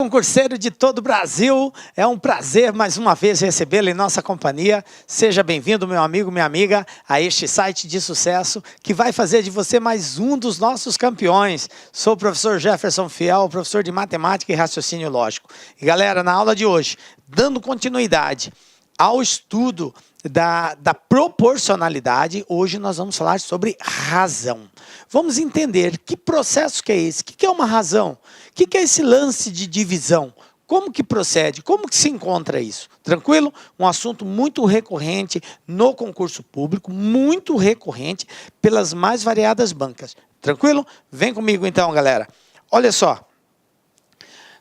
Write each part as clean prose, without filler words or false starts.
concurseiro de todo o Brasil, é um prazer mais uma vez recebê-lo em nossa companhia. Seja bem-vindo, meu amigo, minha amiga, a este site de sucesso que vai fazer de você mais um dos nossos campeões. Sou o professor Jefferson Fiel, professor de matemática e raciocínio lógico. E galera, na aula de hoje, dando continuidade ao estudo da proporcionalidade, hoje nós vamos falar sobre razão. Vamos entender que processo que é esse, o que é uma razão, o que é esse lance de divisão, como que procede, como que se encontra isso, tranquilo? Um assunto muito recorrente no concurso público, muito recorrente pelas mais variadas bancas, tranquilo? Vem comigo então, galera. Olha só,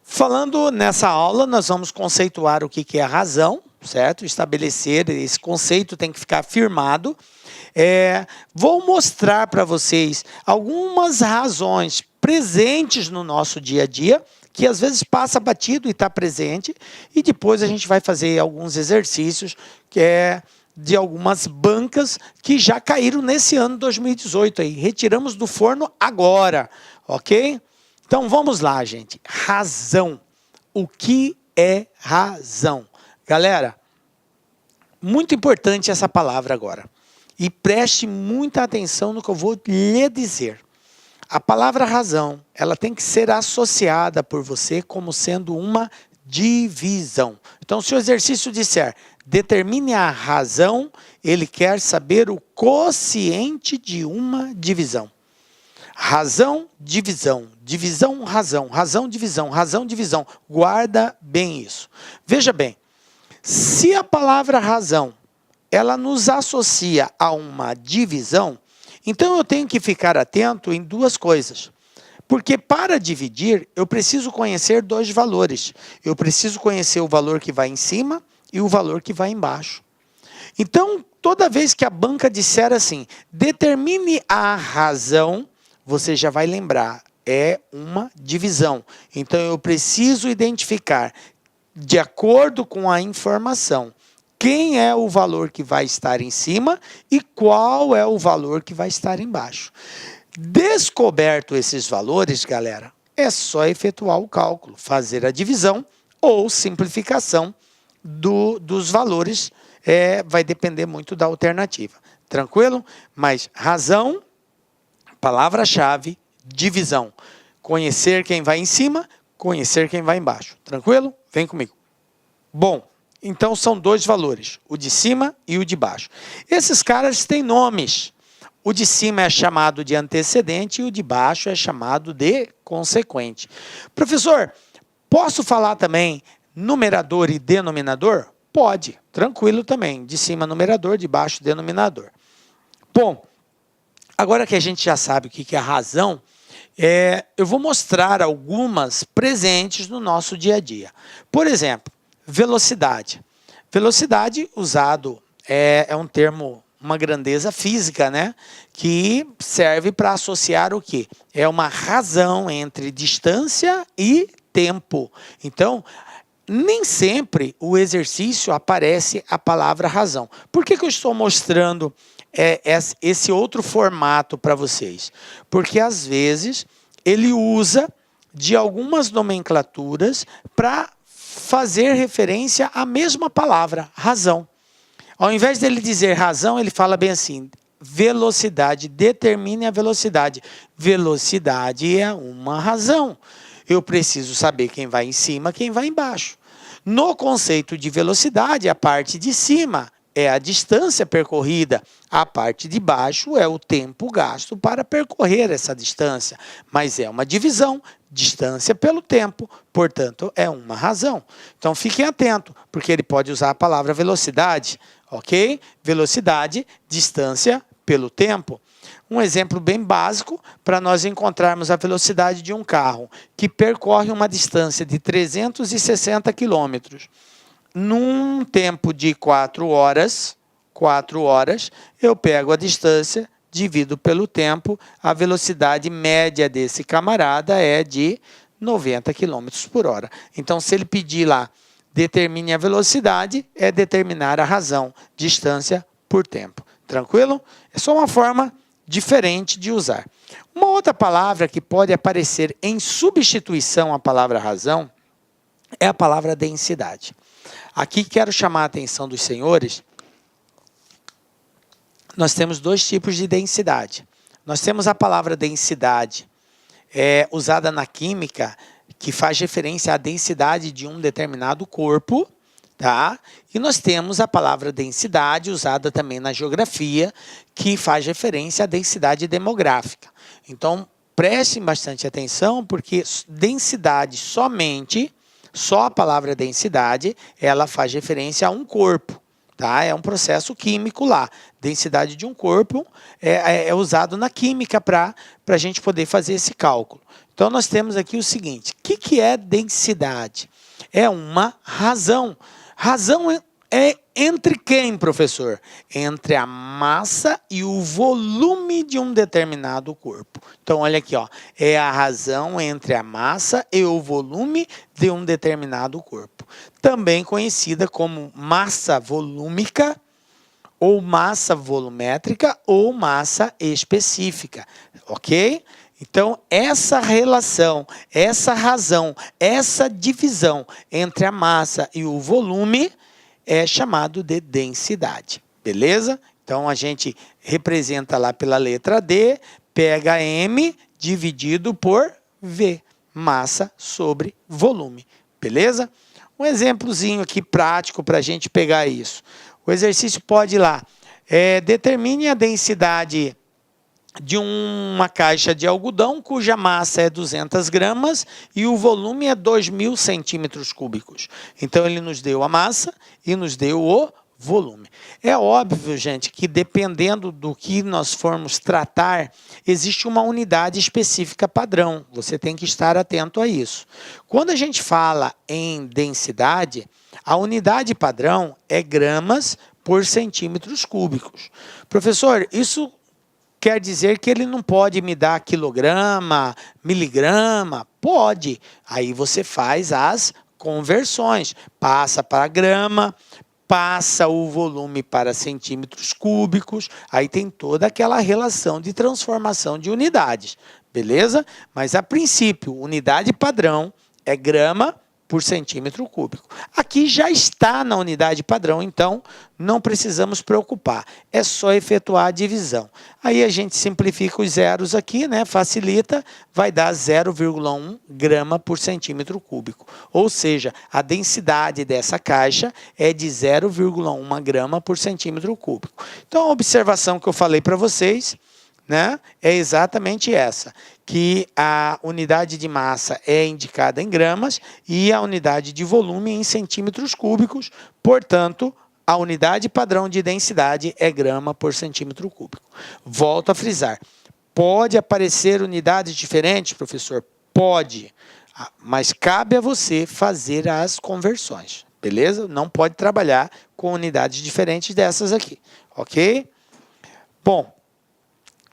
falando nessa aula, nós vamos conceituar o que é a razão, certo? Estabelecer, esse conceito tem que ficar firmado. Vou mostrar para vocês algumas razões presentes no nosso dia a dia, que às vezes passa batido e está presente, e depois a gente vai fazer alguns exercícios de algumas bancas que já caíram nesse ano 2018 aí. Retiramos do forno agora, ok? Então vamos lá, gente. Razão. O que é razão? Galera, muito importante essa palavra agora. E preste muita atenção no que eu vou lhe dizer. A palavra razão, ela tem que ser associada por você como sendo uma divisão. Então, se o exercício disser, determine a razão, ele quer saber o quociente de uma divisão. Razão, divisão, divisão, razão, razão, divisão, razão, divisão. Guarda bem isso. Veja bem, se a palavra razão, ela nos associa a uma divisão, então eu tenho que ficar atento em duas coisas. Porque para dividir, eu preciso conhecer dois valores. Eu preciso conhecer o valor que vai em cima e o valor que vai embaixo. Então, toda vez que a banca disser assim, determine a razão, você já vai lembrar, é uma divisão. Então, eu preciso identificar, de acordo com a informação, quem é o valor que vai estar em cima e qual é o valor que vai estar embaixo. Descoberto esses valores, galera, é só efetuar o cálculo, fazer a divisão ou simplificação dos valores, vai depender muito da alternativa. Tranquilo? Mas razão, palavra-chave, divisão. Conhecer quem vai em cima, conhecer quem vai embaixo. Tranquilo? Vem comigo. Bom, então são dois valores, o de cima e o de baixo. Esses caras têm nomes. O de cima é chamado de antecedente e o de baixo é chamado de consequente. Professor, posso falar também numerador e denominador? Pode, tranquilo também. De cima numerador, de baixo denominador. Bom, agora que a gente já sabe o que é a razão, eu vou mostrar algumas presentes no nosso dia a dia. Por exemplo, velocidade. Velocidade, usado, é um termo, uma grandeza física, né? Que serve para associar o quê? É uma razão entre distância e tempo. Então, nem sempre o exercício aparece a palavra razão. Por que eu estou mostrando esse outro formato para vocês? Porque, às vezes, ele usa de algumas nomenclaturas para fazer referência à mesma palavra, razão. Ao invés dele dizer razão, ele fala bem assim, velocidade, determine a velocidade. Velocidade é uma razão. Eu preciso saber quem vai em cima, quem vai embaixo. No conceito de velocidade, a parte de cima é a distância percorrida, a parte de baixo é o tempo gasto para percorrer essa distância, mas é uma divisão, distância pelo tempo, portanto, é uma razão. Então, fiquem atentos, porque ele pode usar a palavra velocidade, ok? Velocidade, distância pelo tempo. Um exemplo bem básico para nós encontrarmos a velocidade de um carro que percorre uma distância de 360 quilômetros. Num tempo de 4 horas, eu pego a distância, divido pelo tempo, a velocidade média desse camarada é de 90 km por hora. Então, se ele pedir lá, determine a velocidade, é determinar a razão, distância por tempo. Tranquilo? É só uma forma diferente de usar. Uma outra palavra que pode aparecer em substituição à palavra razão é a palavra densidade. Aqui quero chamar a atenção dos senhores. Nós temos dois tipos de densidade. Nós temos a palavra densidade, usada na química, que faz referência à densidade de um determinado corpo, tá? E nós temos a palavra densidade, usada também na geografia, que faz referência à densidade demográfica. Então, prestem bastante atenção, porque densidade somente, só a palavra densidade, ela faz referência a um corpo. Tá? É um processo químico lá. Densidade de um corpo é usado na química para a gente poder fazer esse cálculo. Então, nós temos aqui o seguinte. O que é densidade? É uma razão. Razão é entre quem, professor? Entre a massa e o volume de um determinado corpo. Então, olha aqui, ó, é a razão entre a massa e o volume de um determinado corpo. Também conhecida como massa volúmica, ou massa volumétrica, ou massa específica, ok? Então, essa relação, essa razão, essa divisão entre a massa e o volume é chamado de densidade, beleza? Então, a gente representa lá pela letra D, pega M dividido por V, massa sobre volume, beleza? Um exemplozinho aqui prático para a gente pegar isso. O exercício pode ir lá. Determine a densidade de uma caixa de algodão cuja massa é 200 gramas e o volume é 2.000 centímetros cúbicos. Então, ele nos deu a massa e nos deu o volume. É óbvio, gente, que dependendo do que nós formos tratar, existe uma unidade específica padrão. Você tem que estar atento a isso. Quando a gente fala em densidade, a unidade padrão é gramas por centímetros cúbicos. Professor, isso quer dizer que ele não pode me dar quilograma, miligrama? Pode. Aí você faz as conversões. Passa para grama, passa o volume para centímetros cúbicos. Aí tem toda aquela relação de transformação de unidades. Beleza? Mas, a princípio, unidade padrão é grama por centímetro cúbico. Aqui já está na unidade padrão, então não precisamos preocupar. É só efetuar a divisão. Aí a gente simplifica os zeros aqui, né? Facilita, vai dar 0,1 grama por centímetro cúbico. Ou seja, a densidade dessa caixa é de 0,1 grama por centímetro cúbico. Então, a observação que eu falei para vocês, né, é exatamente essa, que a unidade de massa é indicada em gramas e a unidade de volume em centímetros cúbicos, portanto, a unidade padrão de densidade é grama por centímetro cúbico. Volto a frisar, pode aparecer unidades diferentes, professor? Pode, mas cabe a você fazer as conversões, beleza? Não pode trabalhar com unidades diferentes dessas aqui, ok? Bom,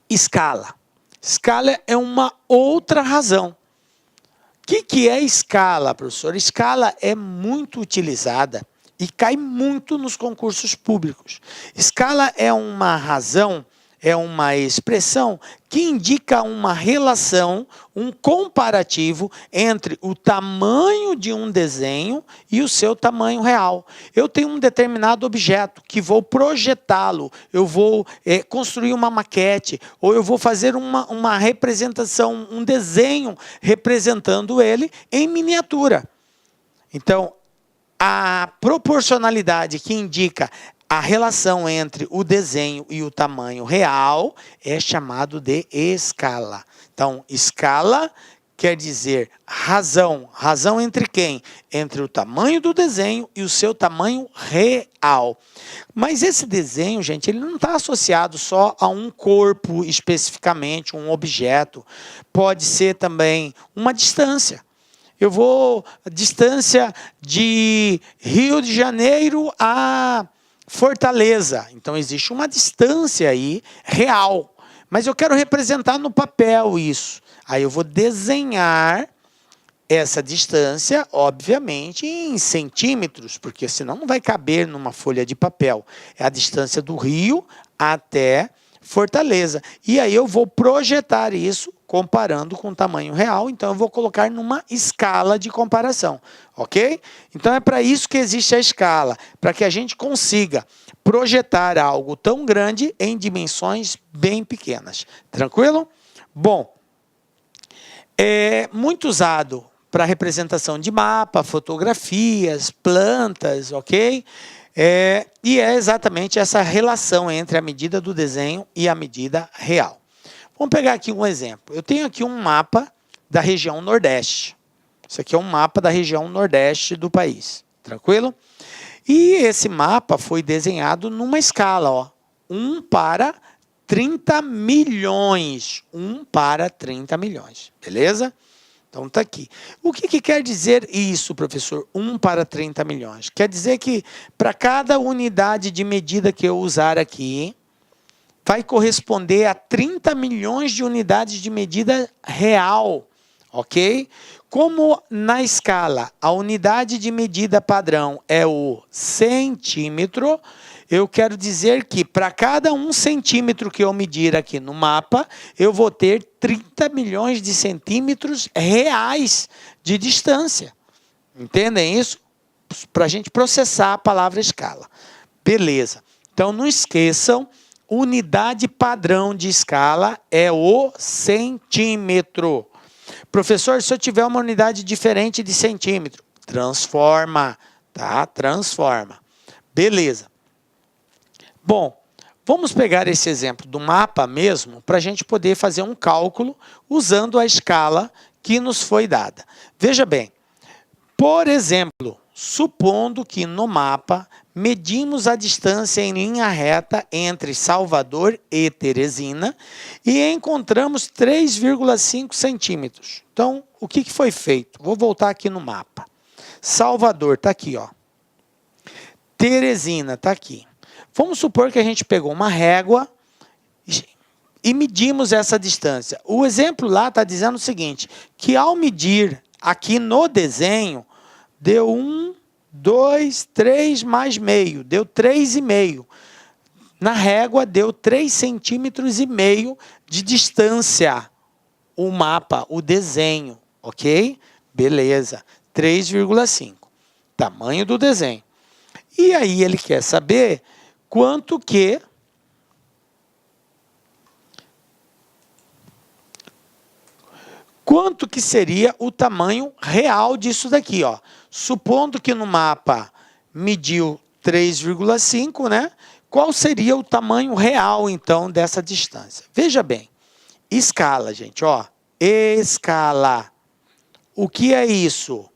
escala. Escala é uma outra razão. O que é escala, professor? Escala é muito utilizada e cai muito nos concursos públicos. Escala é uma razão, é uma expressão que indica uma relação, um comparativo entre o tamanho de um desenho e o seu tamanho real. Eu tenho um determinado objeto que vou projetá-lo, eu vou construir uma maquete, ou eu vou fazer uma representação, um desenho representando ele em miniatura. Então, a proporcionalidade que indica a relação entre o desenho e o tamanho real é chamado de escala. Então, escala quer dizer razão. Razão entre quem? Entre o tamanho do desenho e o seu tamanho real. Mas esse desenho, gente, ele não está associado só a um corpo especificamente, um objeto. Pode ser também uma distância. Eu vou a distância de Rio de Janeiro a Fortaleza. Então, existe uma distância aí real. Mas eu quero representar no papel isso. Aí eu vou desenhar essa distância, obviamente, em centímetros, porque senão não vai caber numa folha de papel. É a distância do Rio até Fortaleza. E aí eu vou projetar isso comparando com o tamanho real, então eu vou colocar numa escala de comparação, ok? Então é para isso que existe a escala, para que a gente consiga projetar algo tão grande em dimensões bem pequenas. Tranquilo? Bom, é muito usado para representação de mapa, fotografias, plantas, ok? E é exatamente essa relação entre a medida do desenho e a medida real. Vamos pegar aqui um exemplo. Eu tenho aqui um mapa da região Nordeste. Isso aqui é um mapa da região Nordeste do país. Tranquilo? E esse mapa foi desenhado numa escala, ó, 1 para 30 milhões. 1 para 30 milhões. Beleza? Então está aqui. O que quer dizer isso, professor? 1 para 30 milhões. Quer dizer que para cada unidade de medida que eu usar aqui, vai corresponder a 30 milhões de unidades de medida real, ok? Como na escala a unidade de medida padrão é o centímetro, eu quero dizer que para cada 1 centímetro que eu medir aqui no mapa, eu vou ter 30 milhões de centímetros reais de distância. Entendem isso? Para a gente processar a palavra escala. Beleza. Então não esqueçam, unidade padrão de escala é o centímetro. Professor, se eu tiver uma unidade diferente de centímetro, transforma, tá? Transforma. Beleza. Bom, vamos pegar esse exemplo do mapa mesmo para a gente poder fazer um cálculo usando a escala que nos foi dada. Veja bem, por exemplo, supondo que no mapa medimos a distância em linha reta entre Salvador e Teresina e encontramos 3,5 centímetros. Então, o que foi feito? Vou voltar aqui no mapa. Salvador está aqui, ó. Teresina está aqui. Vamos supor que a gente pegou uma régua e medimos essa distância. O exemplo lá está dizendo o seguinte, que ao medir aqui no desenho, deu 1, 2, 3 mais meio, deu 3,5. Na régua deu 3,5 centímetros de distância. O mapa, o desenho, ok? Beleza, 3,5. Tamanho do desenho. E aí ele quer saber quanto que seria o tamanho real disso daqui, ó. Supondo que no mapa mediu 3,5, né? Qual seria o tamanho real, então, dessa distância? Veja bem, escala, gente, ó. Escala. O que é isso?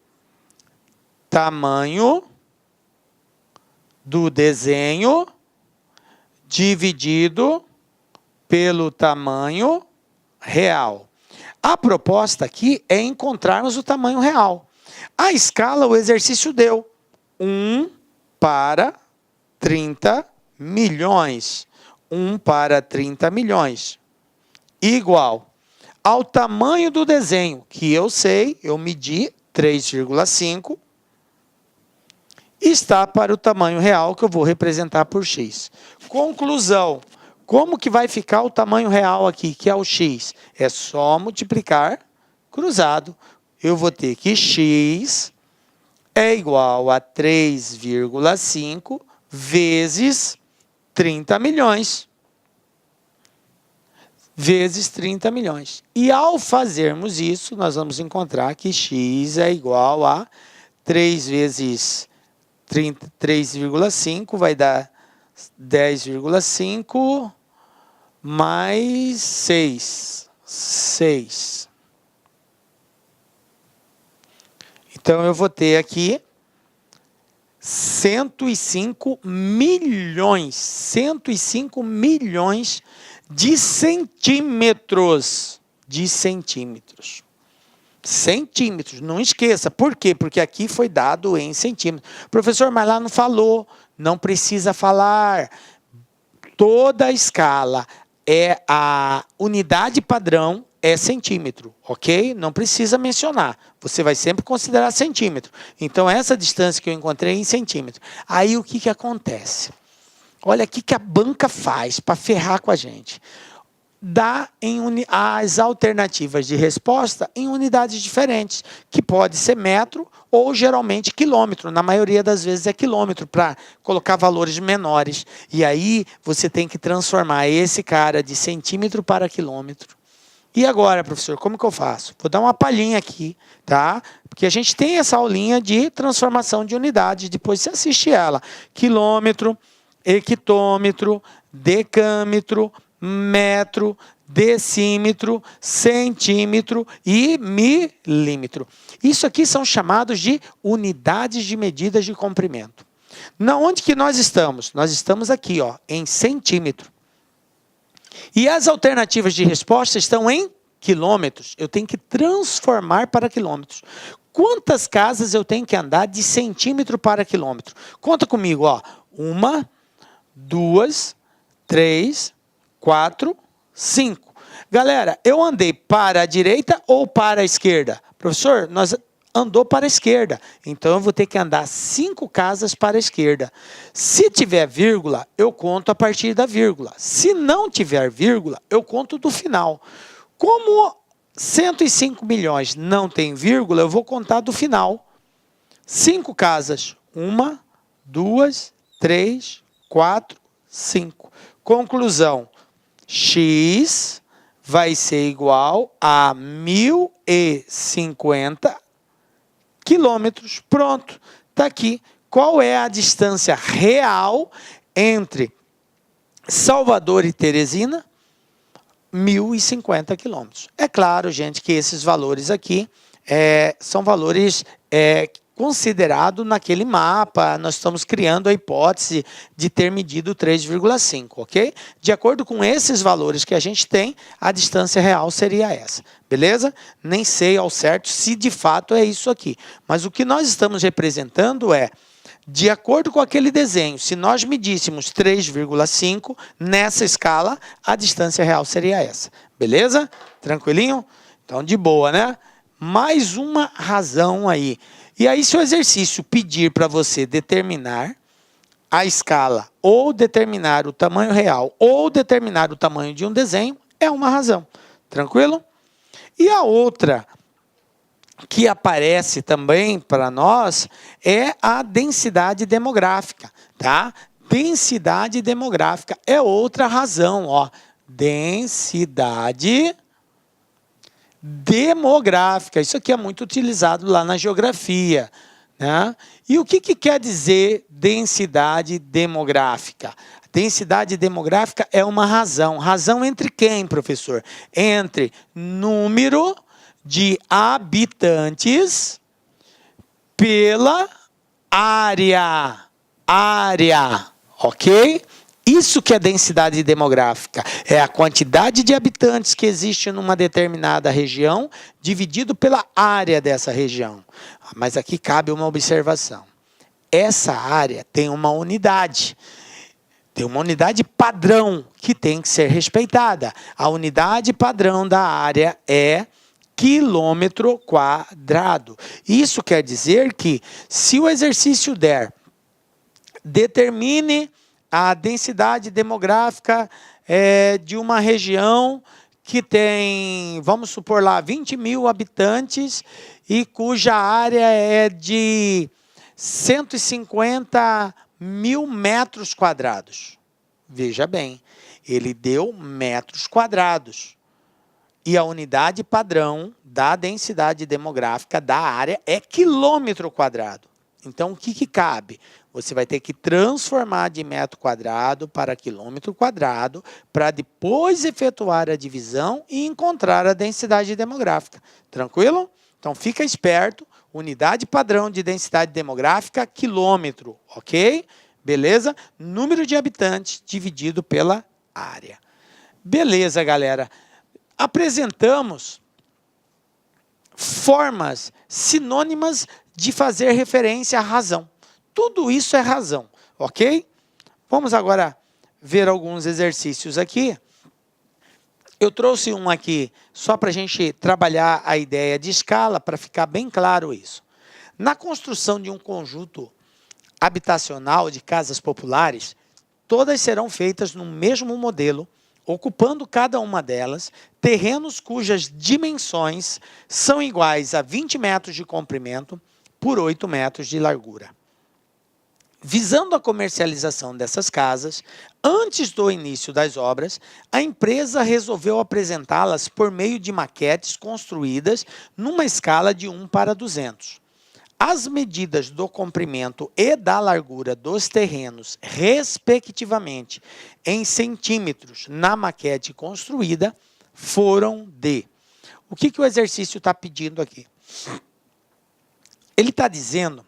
Tamanho do desenho dividido pelo tamanho real. A proposta aqui é encontrarmos o tamanho real. A escala, o exercício deu 1 para 30 milhões. 1 para 30 milhões. Igual ao tamanho do desenho, que eu sei, eu medi 3,5, está para o tamanho real que eu vou representar por x. Conclusão. Como que vai ficar o tamanho real aqui, que é o x? É só multiplicar cruzado. Eu vou ter que x é igual a 3,5 vezes 30 milhões. Vezes 30 milhões. E ao fazermos isso, nós vamos encontrar que x é igual a 3 vezes 3,5 vai dar 10,5 mais 6. 6. Então, eu vou ter aqui 105 milhões. 105 milhões de centímetros. De centímetros. Centímetros, não esqueça. Por quê? Porque aqui foi dado em centímetros. Professor, mas lá não falou. Não precisa falar. Toda a escala é a unidade padrão é centímetro, ok? Não precisa mencionar. Você vai sempre considerar centímetro. Então, essa distância que eu encontrei é em centímetro. Aí, o que acontece? Olha o que a banca faz para ferrar com a gente. dá as alternativas de resposta em unidades diferentes, que pode ser metro ou geralmente quilômetro. Na maioria das vezes é quilômetro, para colocar valores menores. E aí você tem que transformar esse cara de centímetro para quilômetro. E agora, professor, como que eu faço? Vou dar uma palhinha aqui, tá? Porque a gente tem essa aulinha de transformação de unidades, depois você assiste ela. Quilômetro, hectômetro, decâmetro, metro, decímetro, centímetro e milímetro. Isso aqui são chamados de unidades de medidas de comprimento. Onde que nós estamos? Nós estamos aqui, ó, em centímetro. E as alternativas de resposta estão em quilômetros. Eu tenho que transformar para quilômetros. Quantas casas eu tenho que andar de centímetro para quilômetro? Conta comigo, ó. 1, 2, 3, 4, 5. Galera, eu andei para a direita ou para a esquerda? Professor, nós andou para a esquerda. Então, eu vou ter que andar 5 casas para a esquerda. Se tiver vírgula, eu conto a partir da vírgula. Se não tiver vírgula, eu conto do final. Como 105 milhões não tem vírgula, eu vou contar do final. 5 casas. 1, 2, 3, 4, 5. Conclusão. X vai ser igual a 1050 quilômetros. Pronto, está aqui. Qual é a distância real entre Salvador e Teresina? 1050 quilômetros. É claro, gente, que esses valores aqui são valores considerados naquele mapa. Nós estamos criando a hipótese de ter medido 3,5, ok? De acordo com esses valores que a gente tem, a distância real seria essa, beleza? Nem sei ao certo se de fato é isso aqui, mas o que nós estamos representando é, de acordo com aquele desenho, se nós medíssemos 3,5 nessa escala, a distância real seria essa, beleza? Tranquilinho? Então, de boa, né? Mais uma razão aí. E aí, se o exercício pedir para você determinar a escala, ou determinar o tamanho real, ou determinar o tamanho de um desenho, é uma razão. Tranquilo? E a outra que aparece também para nós é a densidade demográfica, tá? Densidade demográfica é outra razão, ó. Densidade demográfica. Isso aqui é muito utilizado lá na geografia, né? E o que quer dizer densidade demográfica? Densidade demográfica é uma razão. Razão entre quem, professor? Entre número de habitantes pela área. Área, ok? Isso que é densidade demográfica. É a quantidade de habitantes que existe numa determinada região, dividido pela área dessa região. Mas aqui cabe uma observação. Essa área tem uma unidade. Tem uma unidade padrão que tem que ser respeitada. A unidade padrão da área é quilômetro quadrado. Isso quer dizer que, se o exercício der, determine a densidade demográfica de uma região que tem, vamos supor lá, 20 mil habitantes e cuja área é de 150 mil metros quadrados. Veja bem, ele deu metros quadrados. E a unidade padrão da densidade demográfica da área é quilômetro quadrado. Então, o que cabe? Você vai ter que transformar de metro quadrado para quilômetro quadrado para depois efetuar a divisão e encontrar a densidade demográfica. Tranquilo? Então, fica esperto. Unidade padrão de densidade demográfica, quilômetro, ok? Beleza? Número de habitantes dividido pela área. Beleza, galera. Apresentamos formas sinônimas de fazer referência à razão. Tudo isso é razão, ok? Vamos agora ver alguns exercícios aqui. Eu trouxe um aqui só para a gente trabalhar a ideia de escala, para ficar bem claro isso. Na construção de um conjunto habitacional de casas populares, todas serão feitas no mesmo modelo, ocupando cada uma delas terrenos cujas dimensões são iguais a 20 metros de comprimento por 8 metros de largura. Visando a comercialização dessas casas, antes do início das obras, a empresa resolveu apresentá-las por meio de maquetes construídas numa escala de 1:200. As medidas do comprimento e da largura dos terrenos, respectivamente, em centímetros na maquete construída, foram de... O que o exercício está pedindo aqui? Ele está dizendo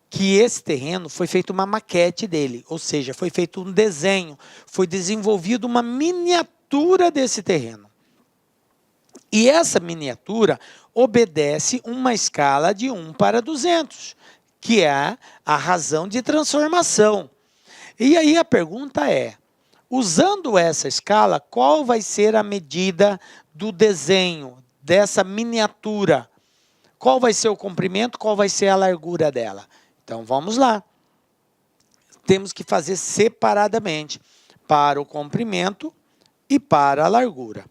que esse terreno foi feita uma maquete dele, ou seja, foi feito um desenho, foi desenvolvido uma miniatura desse terreno. E essa miniatura obedece uma escala de 1:200, que é a razão de transformação. E aí a pergunta é, usando essa escala, qual vai ser a medida do desenho dessa miniatura? Qual vai ser o comprimento, qual vai ser a largura dela? Então, vamos lá. Temos que fazer separadamente para o comprimento e para a largura.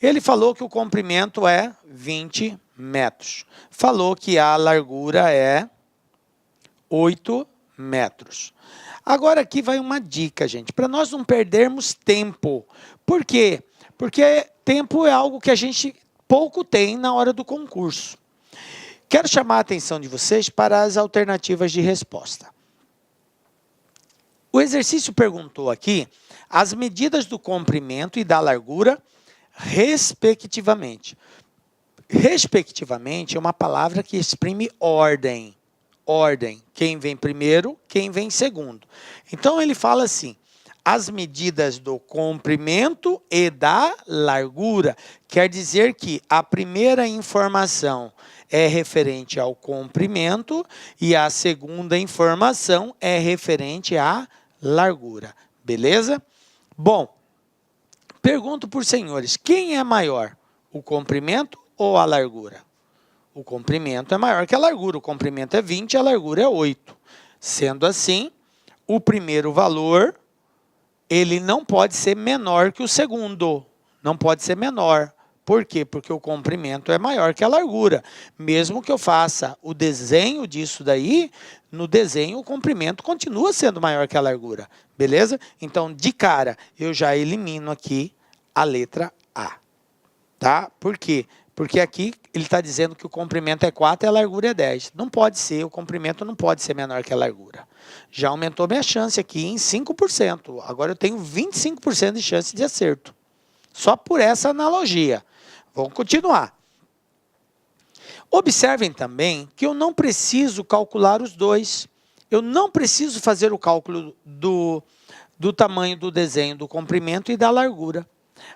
Ele falou que o comprimento é 20 metros. Falou que a largura é 8 metros. Agora, aqui vai uma dica, gente, para nós não perdermos tempo. Por quê? Porque tempo é algo que a gente pouco tem na hora do concurso. Quero chamar a atenção de vocês para as alternativas de resposta. O exercício perguntou aqui as medidas do comprimento e da largura, respectivamente. Respectivamente é uma palavra que exprime ordem. Ordem. Quem vem primeiro, quem vem segundo. Então, ele fala assim, as medidas do comprimento e da largura. Quer dizer que a primeira informação é referente ao comprimento e a segunda informação é referente à largura. Beleza? Bom, pergunto por senhores, quem é maior, o comprimento ou a largura? O comprimento é maior que a largura, o comprimento é 20 e a largura é 8. Sendo assim, o primeiro valor, ele não pode ser menor que o segundo, não pode ser menor. Por quê? Porque o comprimento é maior que a largura. Mesmo que eu faça o desenho disso daí, no desenho o comprimento continua sendo maior que a largura. Beleza? Então, de cara, eu já elimino aqui a letra A. Tá? Por quê? Porque aqui ele está dizendo que o comprimento é 4 e a largura é 10. Não pode ser, o comprimento não pode ser menor que a largura. Já aumentou minha chance aqui em 5%. Agora eu tenho 25% de chance de acerto. Só por essa analogia. Vamos continuar. Observem também que eu não preciso calcular os dois. Eu não preciso fazer o cálculo do tamanho do desenho, do comprimento e da largura.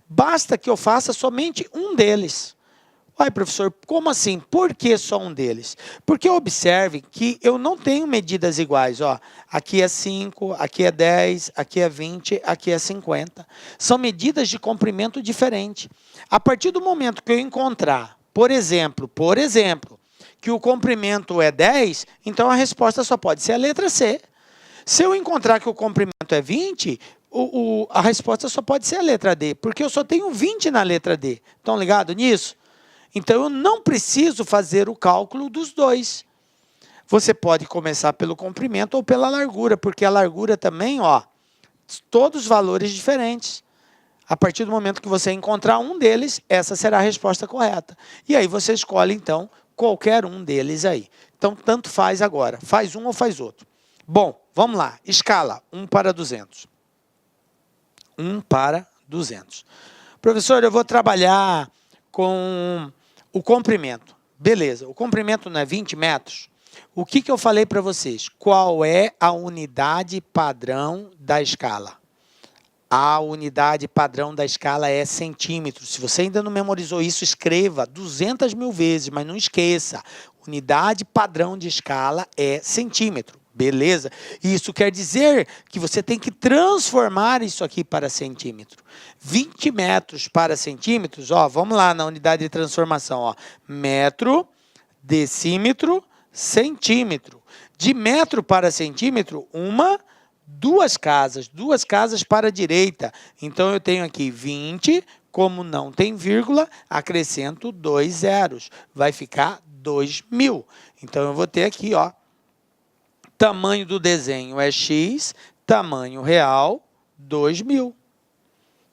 Basta que eu faça somente um deles. Uai, professor, como assim? Por que só um deles? Porque observe que eu não tenho medidas iguais. Ó, aqui é 5, aqui é 10, aqui é 20, aqui é 50. São medidas de comprimento diferentes. A partir do momento que eu encontrar, por exemplo, que o comprimento é 10, então a resposta só pode ser a letra C. Se eu encontrar que o comprimento é 20, a resposta só pode ser a letra D, porque eu só tenho 20 na letra D. Estão ligados nisso? Então, eu não preciso fazer o cálculo dos dois. Você pode começar pelo comprimento ou pela largura, porque a largura também, ó, todos os valores diferentes. A partir do momento que você encontrar um deles, essa será a resposta correta. E aí você escolhe, então, qualquer um deles aí. Então, tanto faz agora. Faz um ou faz outro. Bom, vamos lá. Escala 1:200. 1:200. Professor, eu vou trabalhar com o comprimento. Beleza, o comprimento não é 20 metros? O que eu falei para vocês? Qual é a unidade padrão da escala? A unidade padrão da escala é centímetros. Se você ainda não memorizou isso, escreva 200.000 vezes, mas não esqueça. Unidade padrão de escala é centímetro. Beleza? Isso quer dizer que você tem que transformar isso aqui para centímetro. 20 metros para centímetros, ó, vamos lá na unidade de transformação, ó, metro, decímetro, centímetro. De metro para centímetro, 1 duas casas para a direita. Então, eu tenho aqui 20, como não tem vírgula, acrescento 2 zeros. Vai ficar 2.000. Então, eu vou ter aqui, ó, tamanho do desenho é x, tamanho real, 2.000.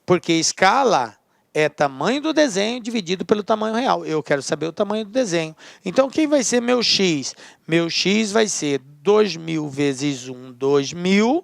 Porque escala é tamanho do desenho dividido pelo tamanho real. Eu quero saber o tamanho do desenho. Então, quem vai ser meu x? Meu x vai ser 2.000 vezes 1, 2.000.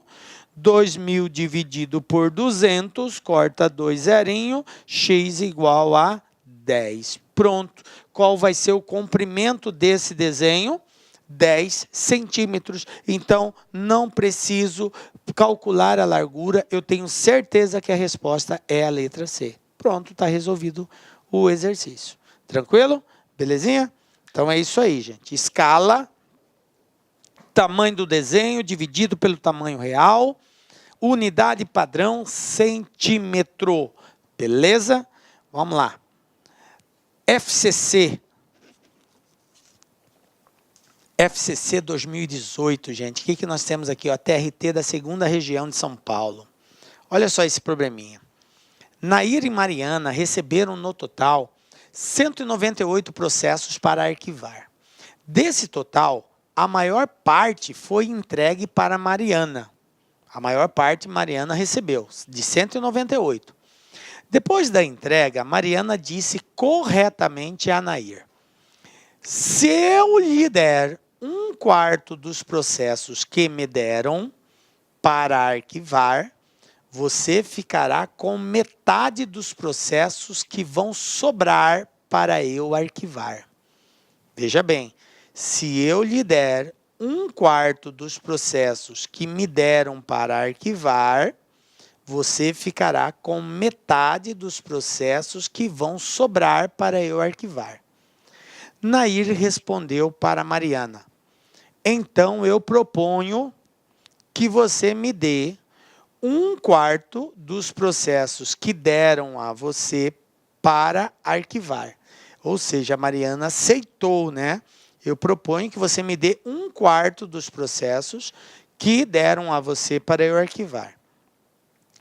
2.000 dividido por 200, corta 2 zerinho, x igual a 10. Pronto. Qual vai ser o comprimento desse desenho? 10 centímetros. Então, não preciso calcular a largura. Eu tenho certeza que a resposta é a letra C. Pronto, está resolvido o exercício. Tranquilo? Belezinha? Então, é isso aí, gente. Escala, tamanho do desenho dividido pelo tamanho real, unidade padrão, centímetro. Beleza? Vamos lá. FCC 2018, gente. O que nós temos aqui? Ó, TRT da 2ª região de São Paulo. Olha só esse probleminha. Nair e Mariana receberam no total 198 processos para arquivar. Desse total, a maior parte foi entregue para Mariana. A maior parte Mariana recebeu, de 198. Depois da entrega, Mariana disse corretamente a Nair: se eu lhe der 1/4 dos processos que me deram para arquivar, você ficará com metade dos processos que vão sobrar para eu arquivar. Veja bem, se eu lhe der 1/4 dos processos que me deram para arquivar, você ficará com metade dos processos que vão sobrar para eu arquivar. Nair respondeu para Mariana: então eu proponho que você me dê 1/4 dos processos que deram a você para arquivar. Ou seja, a Mariana aceitou, né? Eu proponho que você me dê 1/4 dos processos que deram a você para eu arquivar.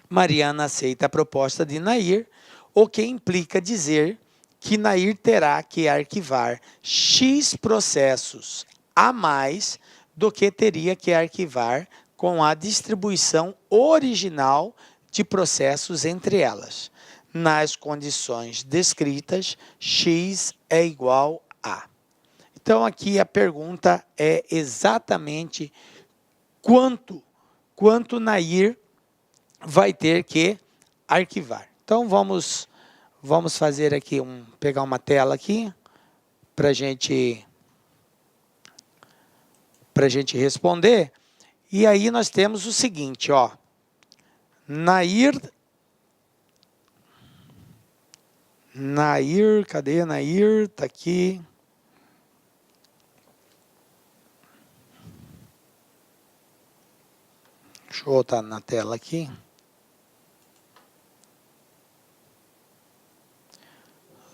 Mariana aceita a proposta de Nair, o que implica dizer que Nair terá que arquivar X processos a mais do que teria que arquivar com a distribuição original de processos entre elas. Nas condições descritas, X é igual a. Então, aqui a pergunta é exatamente quanto Nair vai ter que arquivar. Então, vamos fazer aqui, pegar uma tela aqui para a gente responder. E aí nós temos o seguinte, ó. Nair, cadê Nair? Está aqui. Deixa eu botar na tela aqui.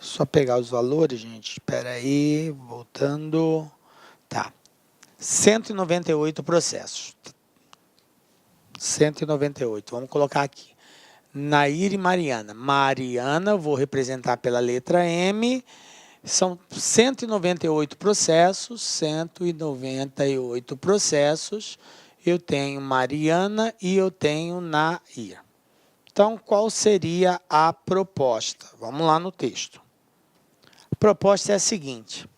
Só pegar os valores, gente. Espera aí, voltando. Tá. 198 processos. 198. Vamos colocar aqui. Nair e Mariana. Mariana, vou representar pela letra M. São 198 processos. 198 processos. Eu tenho Mariana e eu tenho Nair. Então, qual seria a proposta? Vamos lá no texto. A proposta é a seguinte.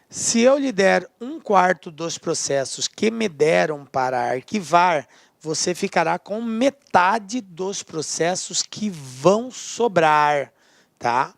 Se eu lhe der 1/4 dos processos que me deram para arquivar, você ficará com metade dos processos que vão sobrar, tá?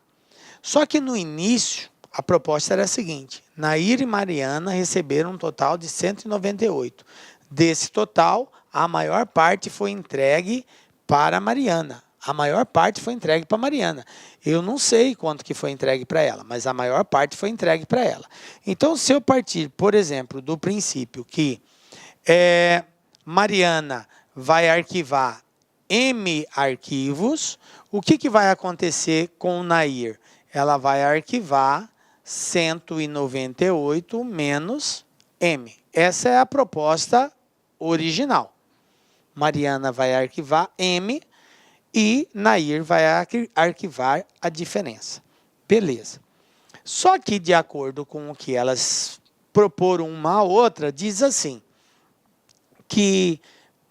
Só que no início, a proposta era a seguinte. Nair e Mariana receberam um total de 198. Desse total, a maior parte foi entregue para Mariana. A maior parte foi entregue para Mariana. Eu não sei quanto que foi entregue para ela, mas a maior parte foi entregue para ela. Então, se eu partir, por exemplo, do princípio que Mariana vai arquivar M arquivos, o que vai acontecer com o Nair? Ela vai arquivar 198 menos M. Essa é a proposta original. Mariana vai arquivar M e Nair vai arquivar a diferença. Beleza. Só que, de acordo com o que elas proporam uma a outra, diz assim, que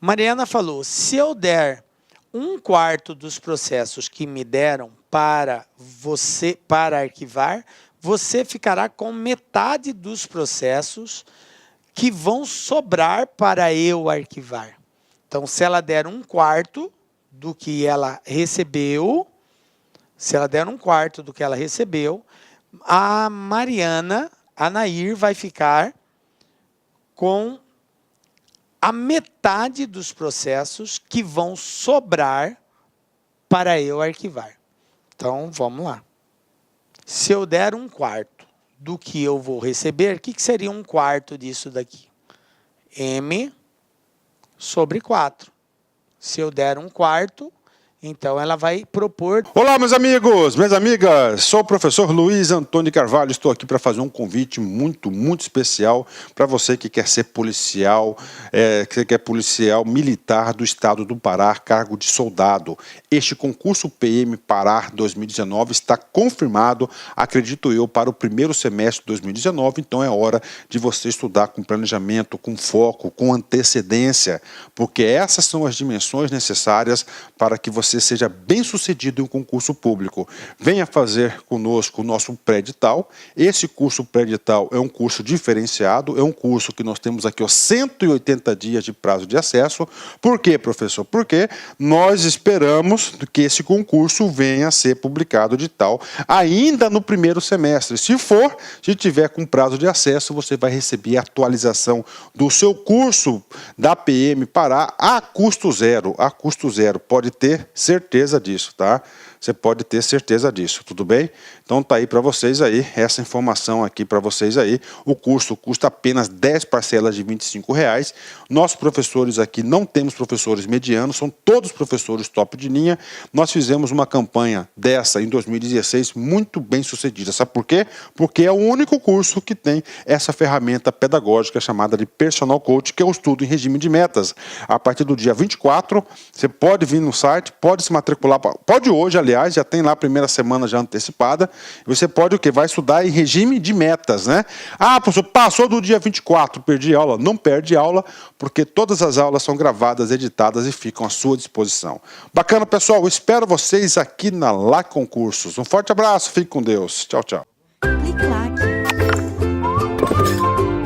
Mariana falou, se eu der 1/4 dos processos que me deram para arquivar, você ficará com metade dos processos que vão sobrar para eu arquivar. Então, se ela der 1/4 do que ela recebeu, a Mariana, a Nair, vai ficar com a metade dos processos que vão sobrar para eu arquivar. Então, vamos lá. Se eu der 1/4 do que eu vou receber, o que seria 1/4 disso daqui? M sobre 4. Se eu der 1/4, então ela vai propor... Olá, meus amigos, minhas amigas, sou o professor Luiz Antônio Carvalho, estou aqui para fazer um convite muito especial para você que quer ser policial, que quer policial militar do estado do Pará, cargo de soldado. Este concurso PM Pará 2019 está confirmado, acredito eu, para o primeiro semestre de 2019, então é hora de você estudar com planejamento, com foco, com antecedência, porque essas são as dimensões necessárias para que você seja bem-sucedido em um concurso público. Venha fazer conosco o nosso pré-edital. Esse curso pré-edital é um curso diferenciado, é um curso que nós temos aqui 180 dias de prazo de acesso. Por quê, professor? Porque nós esperamos que esse concurso venha a ser publicado edital ainda no primeiro semestre. Se tiver com prazo de acesso, você vai receber a atualização do seu curso da PM Pará a custo zero. A custo zero. Pode ter certeza disso, tá? Você pode ter certeza disso, tudo bem? Então tá aí para vocês aí, essa informação aqui para vocês aí. O curso custa apenas 10 parcelas de R$25. Nossos professores aqui não temos professores medianos, são todos professores top de linha. Nós fizemos uma campanha dessa em 2016 muito bem sucedida. Sabe por quê? Porque é o único curso que tem essa ferramenta pedagógica chamada de Personal Coach, que é o estudo em regime de metas. A partir do dia 24, você pode vir no site, pode se matricular, pode hoje, aliás, já tem lá a primeira semana já antecipada. Você pode o quê? Vai estudar em regime de metas, né? Ah, professor, passou do dia 24, perdi aula. Não perde aula, porque todas as aulas são gravadas, editadas e ficam à sua disposição. Bacana, pessoal. Espero vocês aqui na Lá Concursos. Um forte abraço, fique com Deus. Tchau, tchau. Clique lá.